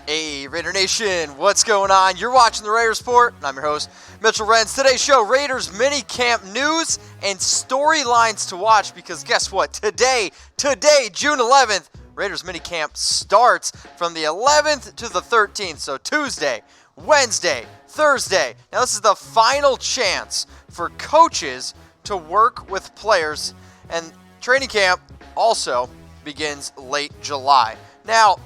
Hey, Raider Nation, what's going on? You're watching the Raiders Report, and I'm your host, Mitchell Renz. Today's show, Raiders minicamp news and storylines to watch, because guess what? Today, June 11th, Raiders minicamp starts from the 11th to the 13th, so Tuesday, Wednesday, Thursday. Now, this is the final chance for coaches to work with players, and training camp also begins late July. Now,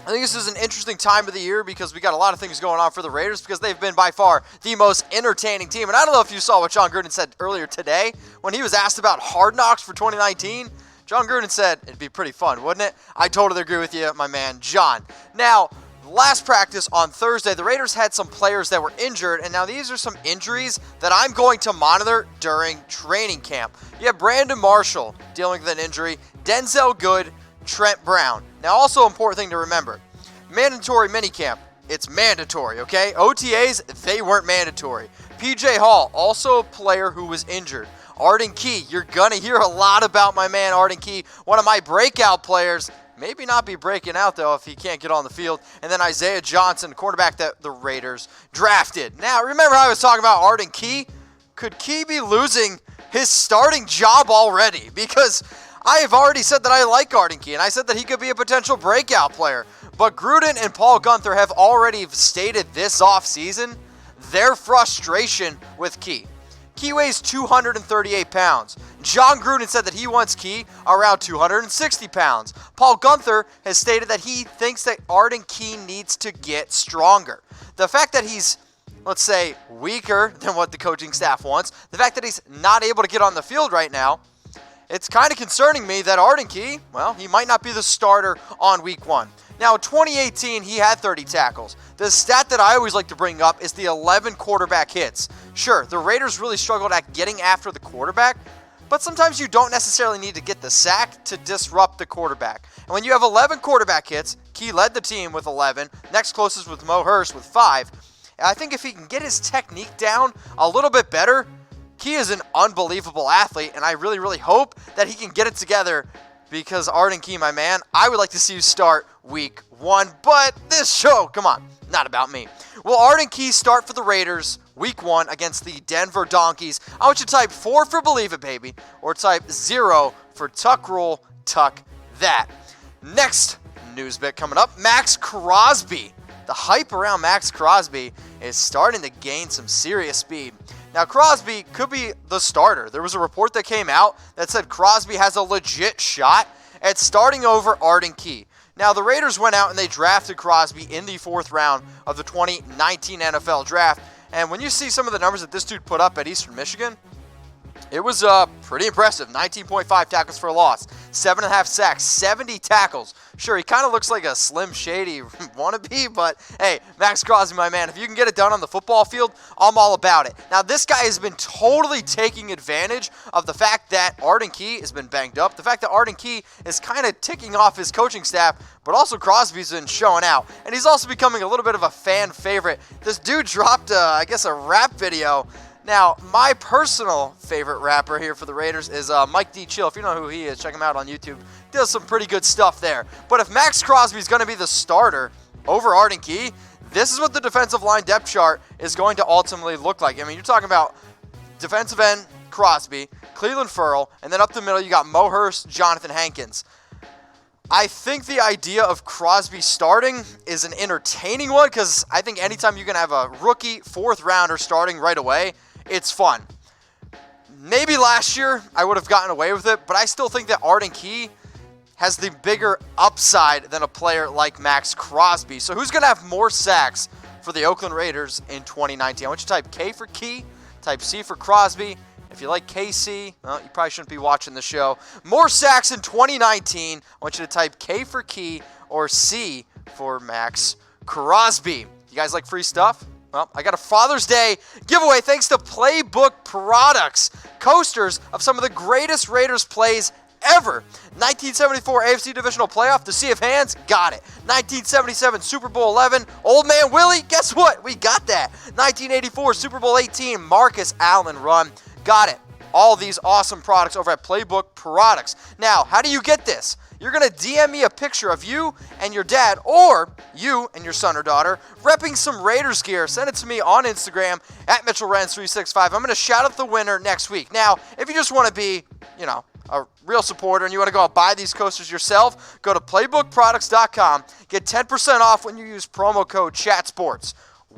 I think this is an interesting time of the year because we got a lot of things going on for the Raiders because they've been by far the most entertaining team. And I don't know if you saw what Jon Gruden said earlier today when he was asked about Hard Knocks for 2019. Jon Gruden said it'd be pretty fun, wouldn't it? I totally agree with you, my man, Jon. Now, last practice on Thursday, the Raiders had some players that were injured, and now these are some injuries that I'm going to monitor during training camp. You have Brandon Marshall dealing with an injury, Denzelle Good, Trent Brown. Now, also important thing to remember, mandatory minicamp, it's mandatory, okay? OTAs, they weren't mandatory. PJ Hall, also a player who was injured. Arden Key, you're going to hear a lot about my man Arden Key, one of my breakout players. Maybe not be breaking out, though, if he can't get on the field. And then Isaiah Johnson, quarterback that the Raiders drafted. Now, remember how I was talking about Arden Key? Could Key be losing his starting job already? Because I have already said that I like Arden Key, and I said that he could be a potential breakout player. But Gruden and Paul Guenther have already stated this offseason their frustration with Key. Key weighs 238 pounds. Jon Gruden said that he wants Key around 260 pounds. Paul Guenther has stated that he thinks that Arden Key needs to get stronger. The fact that he's, let's say, weaker than what the coaching staff wants, the fact that he's not able to get on the field right now, it's kind of concerning me that Arden Key, well, he might not be the starter on week 1. Now, in 2018, he had 30 tackles. The stat that I always like to bring up is the 11 quarterback hits. Sure, the Raiders really struggled at getting after the quarterback, but sometimes you don't necessarily need to get the sack to disrupt the quarterback. And when you have 11 quarterback hits, Key led the team with 11. Next closest with Mo Hurst with 5. And I think if he can get his technique down a little bit better, Key is an unbelievable athlete, and I really, really hope that he can get it together because Arden Key, my man, I would like to see you start week 1, but this show, come on, not about me. Will Arden Key start for the Raiders week 1 against the Denver Donkeys? I want you to type 4 for Believe It, baby, or type 0 for Tuck Rule, Tuck That. Next news bit coming up, Maxx Crosby. The hype around Maxx Crosby is starting to gain some serious speed. Now, Crosby could be the starter. There was a report that came out that said Crosby has a legit shot at starting over Arden Key. Now, the Raiders went out and they drafted Crosby in the 4th round of the 2019 NFL Draft. And when you see some of the numbers that this dude put up at Eastern Michigan, it was pretty impressive. 19.5 tackles for a loss, 7.5 sacks, 70 tackles. Sure, he kind of looks like a Slim Shady wannabe, but hey, Maxx Crosby, my man, if you can get it done on the football field, I'm all about it. Now, this guy has been totally taking advantage of the fact that Arden Key has been banged up, the fact that Arden Key is kind of ticking off his coaching staff, but also Crosby's been showing out. And he's also becoming a little bit of a fan favorite. This dude dropped, I guess, a rap video. Now, my personal favorite rapper here for the Raiders is Mike D. Chill. If you know who he is, check him out on YouTube. He does some pretty good stuff there. But if Maxx Crosby is going to be the starter over Arden Key, this is what the defensive line depth chart is going to ultimately look like. I mean, you're talking about defensive end Crosby, Cleveland Ferrell, and then up the middle you got Mo Hurst, Jonathan Hankins. I think the idea of Crosby starting is an entertaining one because I think anytime you can have a rookie 4th rounder starting right away, it's fun. Maybe last year I would have gotten away with it, but I still think that Arden Key has the bigger upside than a player like Maxx Crosby. So who's going to have more sacks for the Oakland Raiders in 2019? I want you to type K for Key, type C for Crosby. If you like KC, well, you probably shouldn't be watching the show. More sacks in 2019. I want you to type K for Key or C for Maxx Crosby. You guys like free stuff? Well, I got a Father's Day giveaway thanks to Playbook Products. Coasters of some of the greatest Raiders plays ever. 1974 AFC Divisional Playoff, the Sea of Hands, got it. 1977 Super Bowl 11, Old Man Willie, guess what? We got that. 1984 Super Bowl 18, Marcus Allen run, got it. all these awesome products over at Playbook Products. Now, how do you get this? You're going to DM me a picture of you and your dad, or you and your son or daughter, repping some Raiders gear. Send it to me on Instagram at MitchellRens365. I'm going to shout out the winner next week. Now, if you just want to be, a real supporter and you want to go out and buy these coasters yourself, go to playbookproducts.com. Get 10% off when you use promo code CHATSPORTS.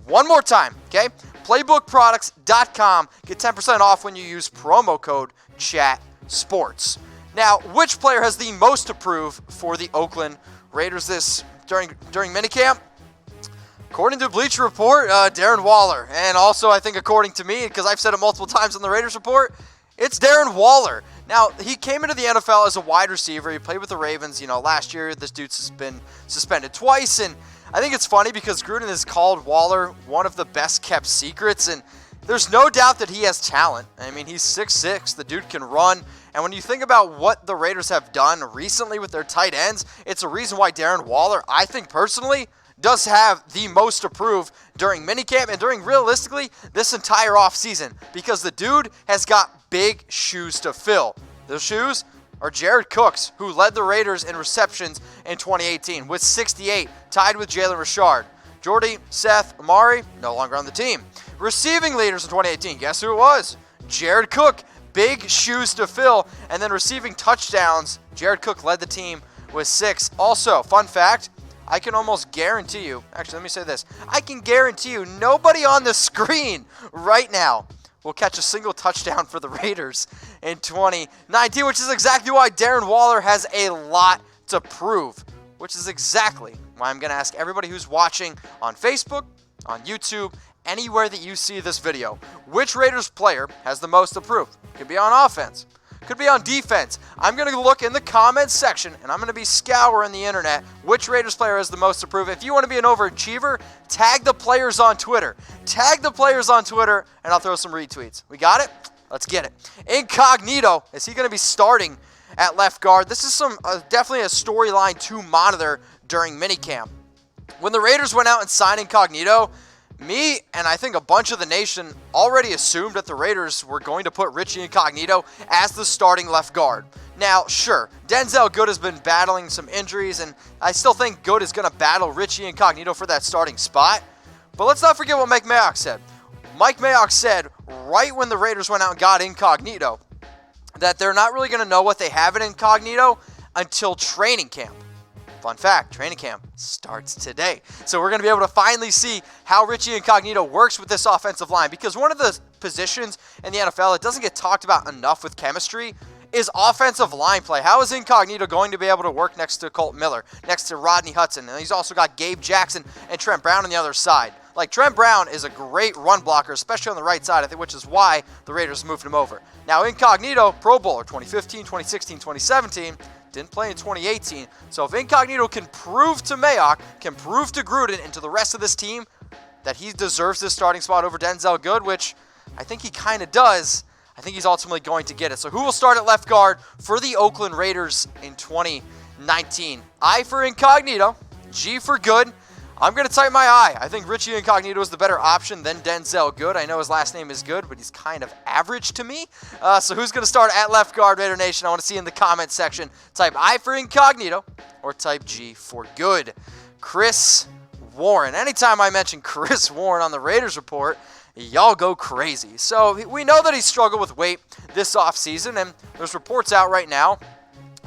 One more time, okay? Playbookproducts.com. Get 10% off when you use promo code CHATSPORTS. Now, which player has the most to prove for the Oakland Raiders during minicamp? According to Bleacher Report, Darren Waller. And also, I think according to me, because I've said it multiple times on the Raiders Report, it's Darren Waller. Now, he came into the NFL as a wide receiver. He played with the Ravens. Last year, this dude's been suspended twice. And I think it's funny because Gruden has called Waller one of the best-kept secrets. And there's no doubt that he has talent. I mean, he's 6'6". The dude can run. And when you think about what the Raiders have done recently with their tight ends, it's a reason why Darren Waller, I think personally, does have the most to prove during minicamp and during, realistically, this entire offseason, because the dude has got big shoes to fill. Those shoes are Jared Cook's, who led the Raiders in receptions in 2018 with 68, tied with Jalen Richard. Jordy, Seth, Amari, no longer on the team. Receiving leaders in 2018, guess who it was? Jared Cook. Big shoes to fill. And then receiving touchdowns, Jared Cook led the team with 6. Also, fun fact, I can almost guarantee you, actually, let me say this. I can guarantee you nobody on the screen right now will catch a single touchdown for the Raiders in 2019, which is exactly why Darren Waller has a lot to prove, which is exactly why I'm going to ask everybody who's watching on Facebook, on YouTube, anywhere that you see this video, which Raiders player has the most to prove? Could be on offense, could be on defense. I'm going to look in the comments section, and I'm going to be scouring the internet. Which Raiders player has the most to prove? If you want to be an overachiever, tag the players on Twitter. Tag the players on Twitter, and I'll throw some retweets. We got it? Let's get it. Incognito, is he going to be starting at left guard? This is definitely a storyline to monitor during minicamp. When the Raiders went out and signed Incognito, me and I think a bunch of the nation already assumed that the Raiders were going to put Richie Incognito as the starting left guard. Now, sure, Denzelle Good has been battling some injuries, and I still think Good is going to battle Richie Incognito for that starting spot. But let's not forget what Mike Mayock said. Mike Mayock said right when the Raiders went out and got Incognito that they're not really going to know what they have in Incognito until training camp. Fun fact, training camp starts today. So we're going to be able to finally see how Richie Incognito works with this offensive line, because one of the positions in the NFL that doesn't get talked about enough with chemistry is offensive line play. How is Incognito going to be able to work next to Colt Miller, next to Rodney Hudson? And he's also got Gabe Jackson and Trent Brown on the other side. Like, Trent Brown is a great run blocker, especially on the right side, I think, which is why the Raiders moved him over. Now, Incognito, Pro Bowler 2015, 2016, 2017, didn't play in 2018. So if Incognito can prove to Mayock, can prove to Gruden and to the rest of this team that he deserves this starting spot over Denzelle Good, which I think he kind of does, I think he's ultimately going to get it. So who will start at left guard for the Oakland Raiders in 2019? I for Incognito, G for Good. I'm going to type my I. I think Richie Incognito is the better option than Denzelle Good. I know his last name is Good, but he's kind of average to me. So who's going to start at left guard, Raider Nation? I want to see in the comment section. Type I for Incognito or type G for Good. Chris Warren. Anytime I mention Chris Warren on the Raiders Report, y'all go crazy. So we know that he struggled with weight this offseason, and there's reports out right now.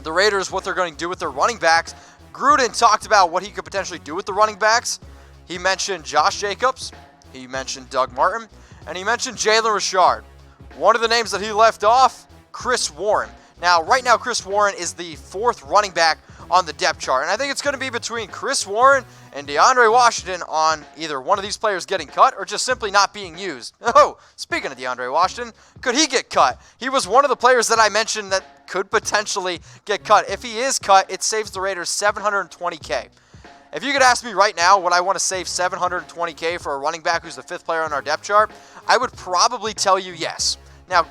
The Raiders, what they're going to do with their running backs. Gruden talked about what he could potentially do with the running backs. He mentioned Josh Jacobs, he mentioned Doug Martin, and he mentioned Jalen Richard. One of the names that he left off, Chris Warren. Now, right now, Chris Warren is the 4th running back on the depth chart, and I think it's going to be between Chris Warren and DeAndre Washington on either one of these players getting cut or just simply not being used. Oh, speaking of DeAndre Washington, could he get cut? He was one of the players that I mentioned that could potentially get cut. If he is cut, it saves the Raiders $720K. If you could ask me right now would I want to save $720K for a running back who's the 5th player on our depth chart, I would probably tell you yes. Now,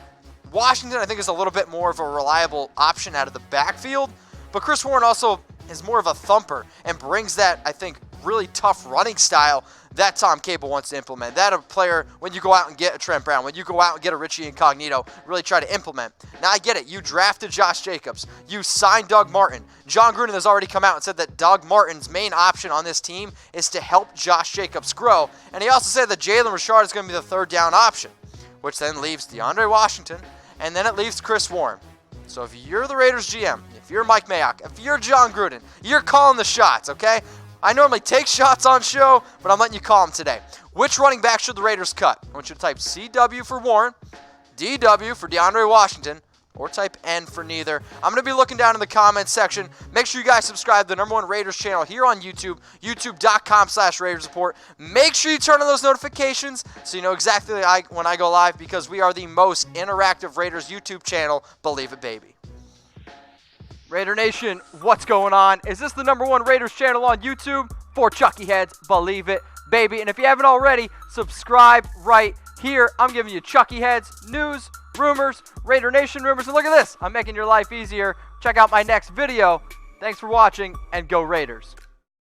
Washington, I think, is a little bit more of a reliable option out of the backfield, but Chris Warren also is more of a thumper and brings that, I think, really tough running style that Tom Cable wants to implement. That a player, when you go out and get a Trent Brown, when you go out and get a Richie Incognito, really try to implement. Now, I get it. You drafted Josh Jacobs. You signed Doug Martin. Jon Gruden has already come out and said that Doug Martin's main option on this team is to help Josh Jacobs grow. And he also said that Jalen Richard is going to be the third down option, which then leaves DeAndre Washington, and then it leaves Chris Warren. So if you're the Raiders GM, if you're Mike Mayock, if you're Jon Gruden, you're calling the shots, okay? I normally take shots on show, but I'm letting you call them today. Which running back should the Raiders cut? I want you to type CW for Warren, DW for DeAndre Washington, or type N for neither. I'm going to be looking down in the comments section. Make sure you guys subscribe to the #1 Raiders channel here on YouTube, youtube.com/Raiders Report. Make sure you turn on those notifications so you know exactly when I go live, because we are the most interactive Raiders YouTube channel. Believe it, baby. Raider Nation, what's going on? Is this the #1 Raiders channel on YouTube? For Chucky Heads, believe it, baby. And if you haven't already, subscribe right here. I'm giving you Chucky Heads, news, rumors, Raider Nation rumors. And look at this, I'm making your life easier. Check out my next video. Thanks for watching, and go Raiders.